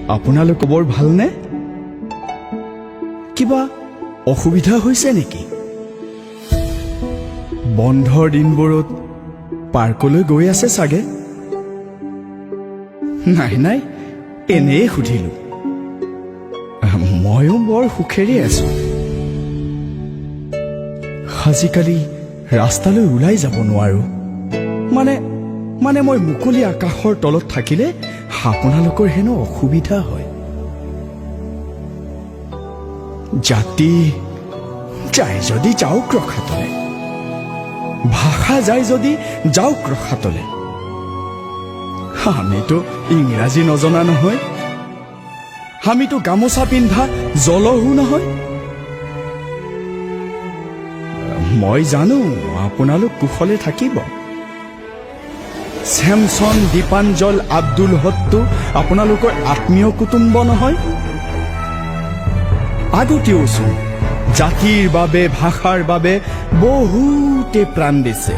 আপোনালোক বৰ ভালনে? কিবা অসুবিধা হৈছে নেকি? বন্ধৰ দিনবোৰত পাৰ্কলৈ গৈ আছে চাগে? নাই, এনেই সুধিলো। ময়ো বৰ সুখেৰে আছো। আজিকালি ৰাস্তালৈ ওলাই যাব নোৱাৰো। মানে মই মুকলি আকাশৰ তলত থাকিলে আপোনালোকৰ হেনো অসুবিধা হয়। জাতি যায় যদি যাওক ৰখাতলে, ভাষা যায় যদি যাওক ৰখাতলে। আমিতো ইংৰাজী নজনা নহয়, আমিতো গামোচা পিন্ধা জলহো নহয়। মই জানো আপোনালোক কুশলে থাকিব। ছেমছন, দীপাঞ্জল, আব্দুল হকটো আপোনালোকৰ আত্মীয় কুটুম্ব নহয়? আগতেওচোন জাতিৰ বাবে, ভাষাৰ বাবে বহুতে প্ৰাণ দিছে।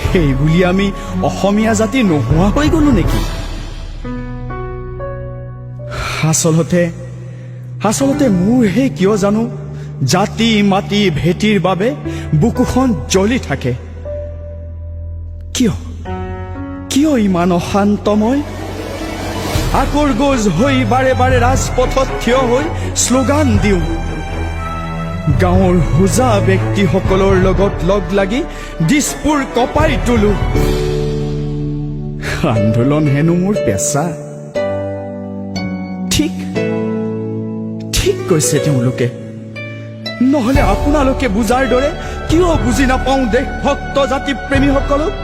সেইবুলি আমি অসমীয়া জাতি নোহোৱা হৈ গলো নেকি? আচলতে মোৰহে কিয় জানো জাতি মাটি ভেটিৰ বাবে বুকুখন জ্বলি থাকে। কিয় ইমান অশান্ত মই? আকৰগোজ হৈ বাৰে বাৰে ৰাজপথত থিয় হৈ শ্লোগান দিওঁ। গাঁৱৰ হোজা ব্যক্তিসকলৰ লগত লগ লাগি দিছপুৰ কপাই তোলো। আন্দোলন হেনো মোৰ পেচা। ঠিক কৈছে তেওঁলোকে। নহলে আপোনালোকে বুজাৰ দৰে কিয় বুজি নাপাওঁ দেশভক্ত জাতি প্ৰেমীসকলক?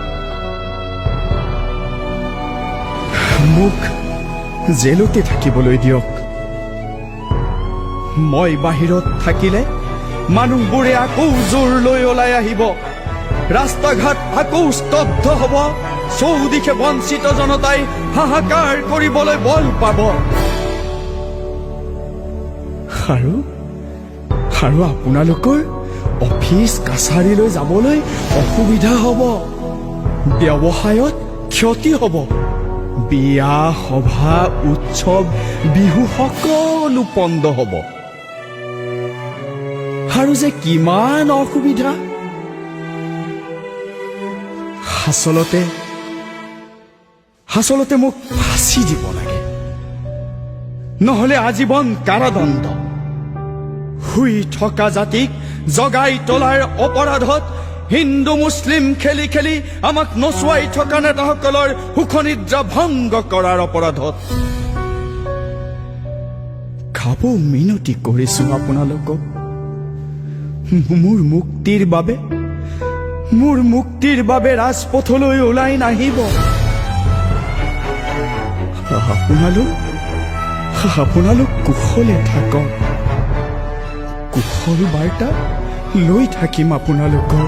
মোক জেলতে থাকিবলৈ দিয়ক। মই বাহিৰত থাকিলে মানুহবোৰে আকৌ জোৰ লৈ ওলাই আহিব। ৰাস্তা ঘাট আকৌ স্তব্ধ হব। চৌদিশে বঞ্চিত জনতাই হাহাকাৰ কৰিবলৈ বল পাব। আৰু আপোনালোকৰ অফিচ কাছাৰীলৈ যাবলৈ অসুবিধা হব। ব্যৱসায়ত ক্ষতি হব। বিয়া সভা উৎসৱ বিহু সকলো পণ্ড হব। আৰু যে কিমান অসুবিধা। আচলতে মোক ফাঁচি দিব লাগে, নহলে আজীৱন কাৰাদণ্ড। শুই থকা জাতিক জগাই তোলাৰ অপৰাধত, হিন্দু মুছলিম খেলি খেলি আমাক নচুৱাই থকা নেতাসকলৰ সুখনিদ্ৰা ভংগ কৰাৰ অপৰাধত। খাব মিনতি কৰিছো আপোনালোকক, মোৰ মুক্তিৰ বাবে ৰাজপথলৈ ওলাই নাহিব। আপোনালোক কুশলে থাকক। কুশল বাৰ্তা লৈ থাকিম আপোনালোকৰ।